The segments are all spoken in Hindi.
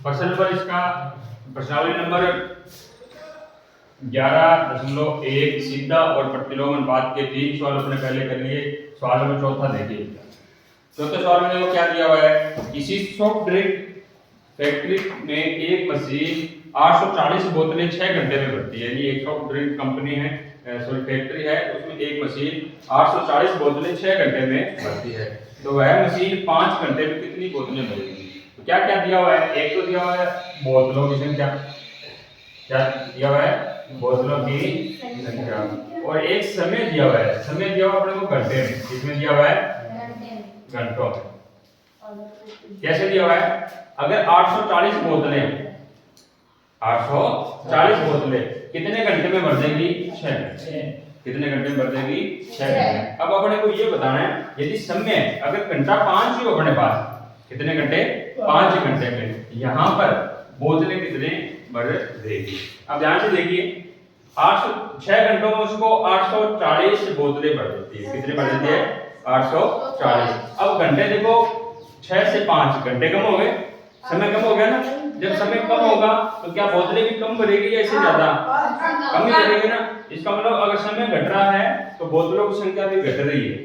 प्रश्न नंबर इसका प्रश्नावली नंबर 11.1 सीधा और प्रतिलोम अनुपात के 3 सवाल अपने पहले कर लिए। सवाल नंबर चौथा देखिए। चौथे सवाल में देखो क्या दिया हुआ है। किसी सॉफ्ट ड्रिंक फैक्ट्री में एक मशीन 840 बोतलें 6 घंटे में भरती है। ये एक सॉफ्ट ड्रिंक कंपनी है, सॉरी फैक्ट्री है, उसमें एक मशीन 840 बोतलें 6 घंटे में भरती है। तो वह मशीन 5 घंटे में कितनी बोतलें भरेगी? तो क्या क्या दिया हुआ है? एक तो दिया हुआ है बोतलों की संख्या, क्या दिया हुआ है? बोतलों की संख्या, और एक समय दिया हुआ है। समय दिया हुआ अपने को घंटे में, किसमें दिया हुआ है? घंटों में। कैसे दिया हुआ है? अगर 840 बोतलें 840 बोतलें कितने घंटे में भर देगी? 6। कितने घंटे में भर देगी? 6 घंटे। अब अपने को ये बताना है, यदि समय अगर घंटा 5 ही हो अपने पास, कितने घंटे? 5 घंटे में यहाँ पर बोतलें कितने भर देगी? अब ध्यान से देखिए, 6 घंटों में उसको 840 बोतलें भर देती है। कितने भर देती है? 840। अब घंटे देखो, 6 से 5 घंटे कम हो गए, समय कम हो गया ना। जब समय कम होगा तो क्या बोतलें भी कम भरेगी या इससे ज्यादा? कम ही भरेगी ना। इसका मतलब अगर समय घट रहा है तो बोतलों की संख्या भी घट रही है।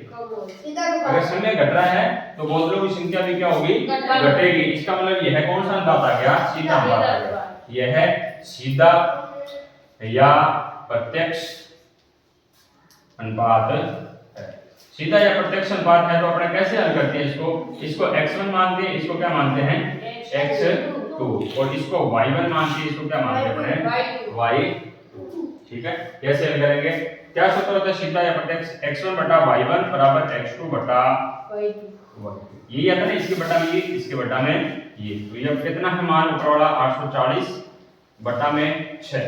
अगर समय घट रहा है तो बोतलों की संख्या भी क्या होगी? घटेगी। इसका मतलब यह कौन सा अनुपात आ गया? सीधा अनुपात आ गया। यह है सीधा या प्रत्यक्ष अनुपात है। सीधा या प्रत्यक्ष अनुपात है तो अपने कैसे हल करते हैं इसको? इसको x1 मानते हैं, इसको क्या मानते हैं? x2, और इसको y1 मानते हैं, इसको क्या मानते हैं अपने? y2। ठीक है, कैसे हल करेंगे? क्या सूत्र होता है सीधा या प्रत्यक्ष? x1 बटा y1 बराबर x2 बटा y2। यही आता है ना, इसके बटा में ये, इसके बटा में ये। तो ये कितना है मान ऊपर वाला? 840 बटा में 6,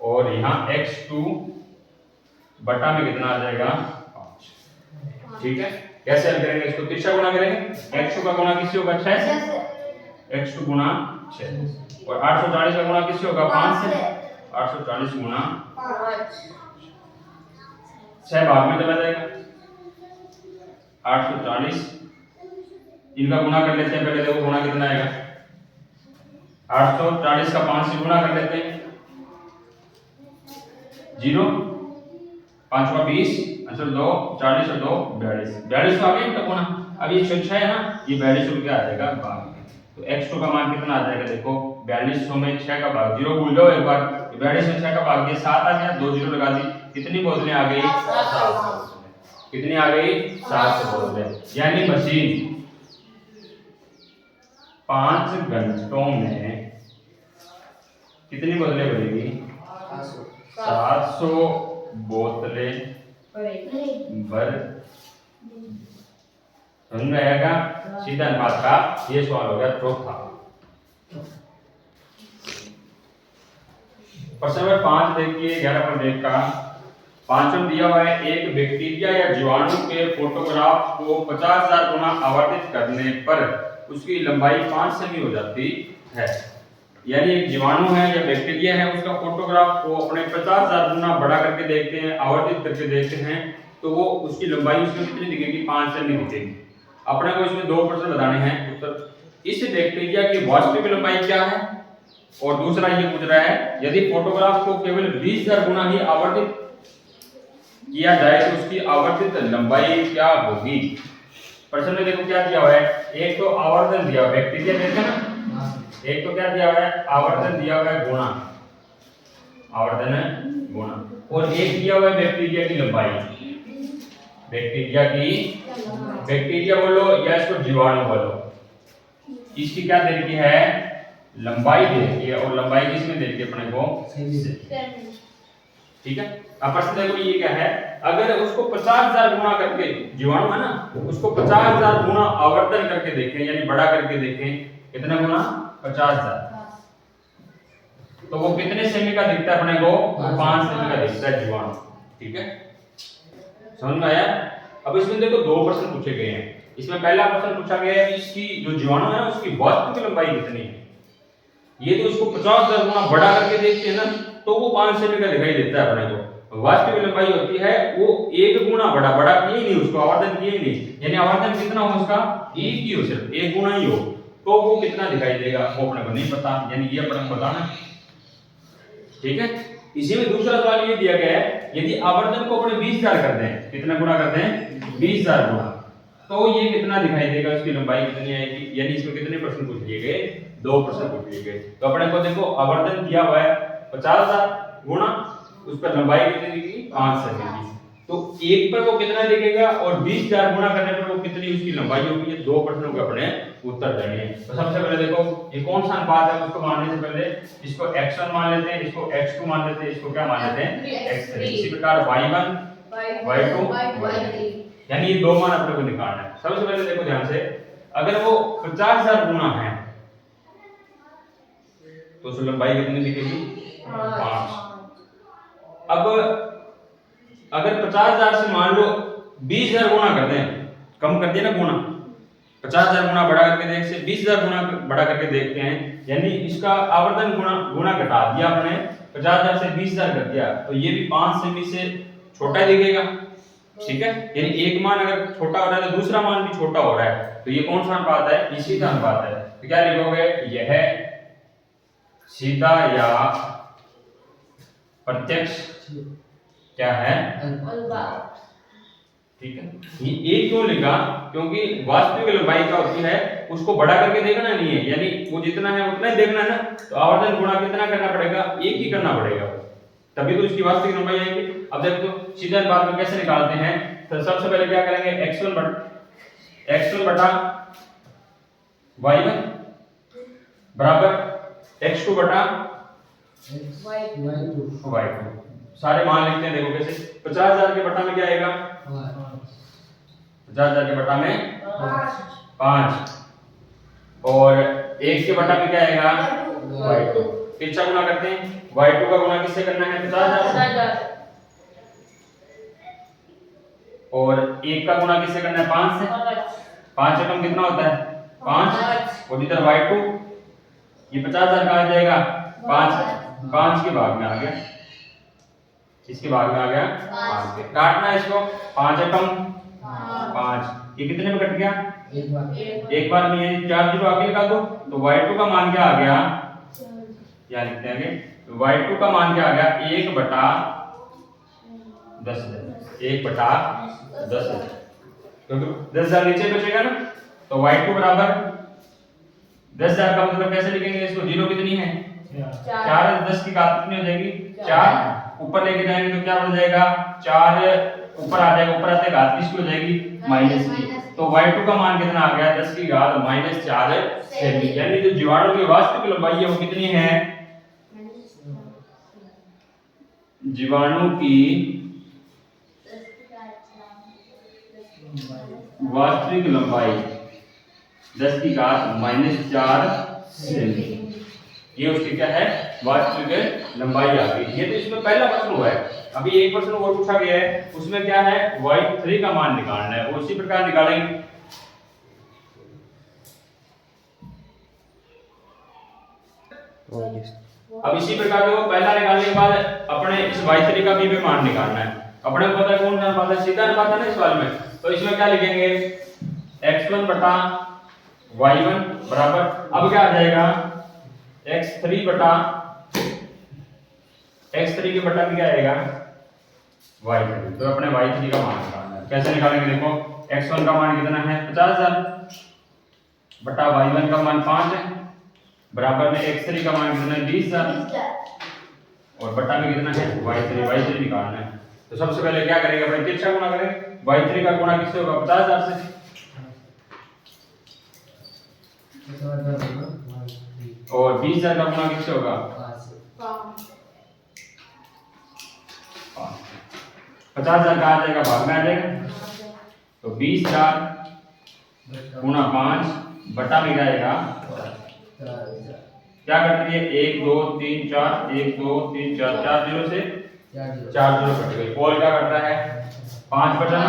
और यहाँ x2 बटा में कितना आ जाएगा? 5। ठीक है, कैसे हल करेंगे इसको? तीसरा गुणा करेंगे। x2 का गुणा किससे होगा? 6 से। x2 गुणा 6, और 840 का गुणा किससे होगा? 5 से। 840 गुणा 6 भाग में चला जाएगा। 840 इनका गुणा कर लेते हैं पहले। देखो गुणा कितना आएगा? 840 का 5 से गुणा कर लेते हैं। 0 5 का 20, आंसर 2 40 और 2 42। 42 आ गया इनका गुणा। अब ये 6 है ना, ये 42 रुपया आ जाएगा भाग में। तो x2 का मान कितना आ जाएगा? देखो 4200 में 6 का भाग, 0 भूल जाओ एक बार। 42 में 6 का भाग दिया, 7 आ गया, 2 0 लगा दी। कितनी बोतलें आ गई? 7। कितनी आ गई? 7 बोतलें। यानी मशीन 5 घंटों में कितनी बोतलें भरेगी? 700 बोतलें भर। समझ में आएगा? सीधा अनुपात का ये सवाल हो गया चौथा। प्रश्न नंबर 5 देखिए, 11 पर देख का 5 में दिया हुआ है, एक बैक्टीरिया या जीवाणु के फोटोग्राफ को 50,000 गुना आवर्धित करने पर उसकी लंबाई 5 सेमी हो जाती है। यानी एक जीवाणु है या बैक्टीरिया है, उसका फोटोग्राफ को अपने 50,000 गुना बड़ा करके देखते हैं, आवर्धित करके देखते हैं, तो वो उसकी लंबाई उसमें कितनी दिखेगी? 5 सेमी दिखेगी। अपने को इसमें 2 प्रश्न बताने हैं उत्तर। इस बैक्टीरिया की वास्तविक लंबाई क्या है, और दूसरा ये पूछ रहा है यदि फोटोग्राफ को केवल 20,000 गुना ही आवर्धित किया जाए तो उसकी आवर्धित लंबाई क्या होगी? प्रश्न में देखो क्या दिया हुआ है। एक तो आवर्धन दिया हुआ है, बैक्टीरिया देखा ना। एक तो क्या दिया हुआ है? आवर्धन दिया हुआ है गुणा, आवर्धन है गुणा, और एक दिया हुआ है बैक्टीरिया की लंबाई। बैक्टीरिया की, बैक्टीरिया बोलो या इसको जीवाणु बोलो, इसकी क्या दे रखी है? लंबाई दे रखी है, और लंबाई किसमें दे रखी है अपने को? ठीक है। अब प्रश्न देखो ये क्या है, अगर उसको 50,000 गुना करके, जीवाणु है ना, उसको 50,000 गुना आवर्धन करके देखें, यानी बड़ा करके देखें, कितना गुना? 50,000, तो वो कितने सेमी का दिखता है अपने को? 5 सेमी का दिखता है जीवाणु। ठीक है, समझ में आया? अब इसमें देखो 2 प्रश्न पूछे गए हैं। इसमें पहला प्रश्न पूछा गया है कि इसकी जो जीवाणु है उसकी वास्तविक लंबाई कितनी है। ये तो इसको 50,000 गुना बड़ा करके देखते हैं ना, तो वो 5 सेमी का दिखाई देता है अपने को। वास्तविक लंबाई होती है वो 1 गुना बड़ा, बड़ा किए नहीं, उसको आवर्धन किए नहीं, यानी आवर्धन कितना हो उसका? 1 ही हो, सिर्फ 1 गुना ही हो, तो वो कितना दिखाई देगा वो अपने को नहीं पता, यानी ये अपने को बताना। ठीक है, इसी में दूसरा सवाल ये दिया गया है, यदि आवर्धन को अपने 20,000 कर दें, कितना गुना कर दें 20,000 गुना, तो ये कितना दिखाई देगा, उसकी लंबाई कितनी आएगी। यानी इसमें कितने प्रश्न पूछ लिए गए, 2 प्रश्न पूछ लिए गए। तो अपने को देखो आवर्धन दिया हुआ है 50,000 गुना, उस पर लंबाई कितनी दिखेगी 5 सेमी, तो एक पर वो कितना दिखेगा और 20,000 गुना करने पर वो कितनी उसकी लंबाई होगी। ये 2 प्रश्नों के अपने उत्तर देने हैं। तो सबसे पहले देखो ये कौन सा अनुपात है, उसको मानने से पहले इसको x1 मान लेते हैं, इसको x2 मान लेते हैं, इसको क्या मान लेते हैं x3। इसी प्रकार y1 y2 y3, यानी ये 2 मान अपने को निकालना है। सबसे पहले देखो ध्यान से, अगर वो 50,000 गुना है तो उसकी लंबाई कितनी दिखेगी 5। अब अगर 50,000 से मान लो 20,000 गुना कर दें, कम कर दिया ना गुना, 50,000 गुना बढ़ा करके देख से 20,000 गुना बढ़ा करके देखते हैं, यानी इसका आवर्धन गुना घटा दिया आपने, 50,000 से 20,000 कर दिया, तो ये भी 5 सेमी से छोटा दिखेगा। ठीक है, यानी एक मान अगर छोटा हो रहा है तो दूसरा मान भी छोटा हो रहा है, तो ये कौन सा अनुपात है, ये सीधा अनुपात है। तो क्या लिखोगे, यह सीधा या प्रत्यक्ष क्या है अनुपात। ठीक है, ये एक क्यों लिखा, क्योंकि वास्तविक लंबाई क्या होती है उसको बढ़ा करके देखना नहीं है, यानी वो जितना है उतना ही देखना है ना, तो आवर्धन गुणा कितना करना पड़ेगा, एक ही करना पड़ेगा, तभी तो इसकी वास्तविक लंबाई आएगी। अब देखो सीधा अनुपात में कैसे निकालते हैं, तो सबसे पहले क्या करेंगे, x1 बटा y1 बराबर x2 बटा y2। सारे मान लिखते हैं, देखो कैसे, 50,000 के बटा में क्या आएगा 50,000 के बटा में 5, और 1 के बटा में क्या आएगा y2। तिरछा गुना करते हैं, y2 का गुना किससे करना है 50,000, और 1 का गुना किससे करना है 5 से। 5 एकम कितना होता है 5, और इधर y2 ये 50,000 का आ जाएगा 5 के भाग में आ गया, इसके भाग में आ गया 5 के, काटना है इसको, 5 एकम 5, ये कितने में कट गया एक बार में, ये 4 जीरो आगे लगा दो, तो y2 का मान क्या आ गया, क्या लिखते हैं आगे, तो y2 का मान क्या आ गया 1 बटा 10, 1 बटा 10, क्योंकि 10,000 नीचे बचेगा ना, तो y2 बराबर 10,000 का मतलब कैसे लिखेंगे इसको, जीरो कितनी है 4, 10 की घात कितनी हो जाएगी 4, ऊपर लेके जाएंगे तो क्या बन जाएगा 4 ऊपर आ जाएगा, ऊपर आते घात किसकी हो जाएगी माइनस की, तो y2 का मान कितना आ गया 10 की घात -4 सेमी, यानी जो जीवाणु की वास्तविक लंबाई है वो कितनी है, जीवाणु की वास्तविक लंबाई 10 की घात -4 सेमी, ये उसकी क्या है वास्तविक लंबाई आ गई। ये तो इसमें पहला प्रश्न हुआ है। अभी एक प्रश्न और पूछा गया है, उसमें क्या है y3 का मान निकालना है, वो उसी प्रकार निकालेंगे। अब इसी प्रकार को पहला निकालने के बाद अपने इस y3 का भी मान निकालना है। अपने को पता है कौन सा अनुपात है, सीधा अनुपात है ना इस सवाल में, तो इसमें क्या लिखेंगे x1 बटा y1 बराबर, अब क्या आ जाएगा x3 बटा x3 के बटा में क्या आएगा y3, तो अपने y3 का मान निकालना है। कैसे निकालेंगे, देखो x1 का मान कितना है 50,000 बटा y1 का मान 5 है, बराबर में x3 का मान कितना है 20,000, और बटा में कितना है y3 निकालना है। तो सबसे पहले क्या करेंगे भाई, तिरछा गुना करेंगे, y3 का गुना किससे होगा 50,000 से, और 20,000 का गुना किससे होगा 50,000 का आ जाएगा भाग में आ जाएगा, तो 20,000 गुना 5 बटा में आएगा, क्या करती है 1 2 3 4 1 2 3 4 4 जीरो से 4 जीरो कट गए, और क्या कट रहा है 5 बचा,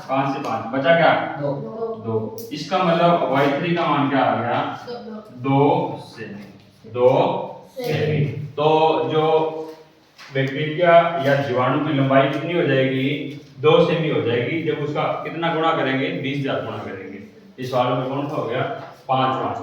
5 से 5 बचा क्या 2, इसका मतलब y3 का मान क्या आ गया 2 सेमी। तो जो बैक्टीरिया या जीवाणु की लंबाई कितनी हो जाएगी 2 सेमी हो जाएगी, जब उसका कितना गुणा करेंगे 20,000 गुणा करेंगे। इस सवाल में कौन सा हो गया 5वां।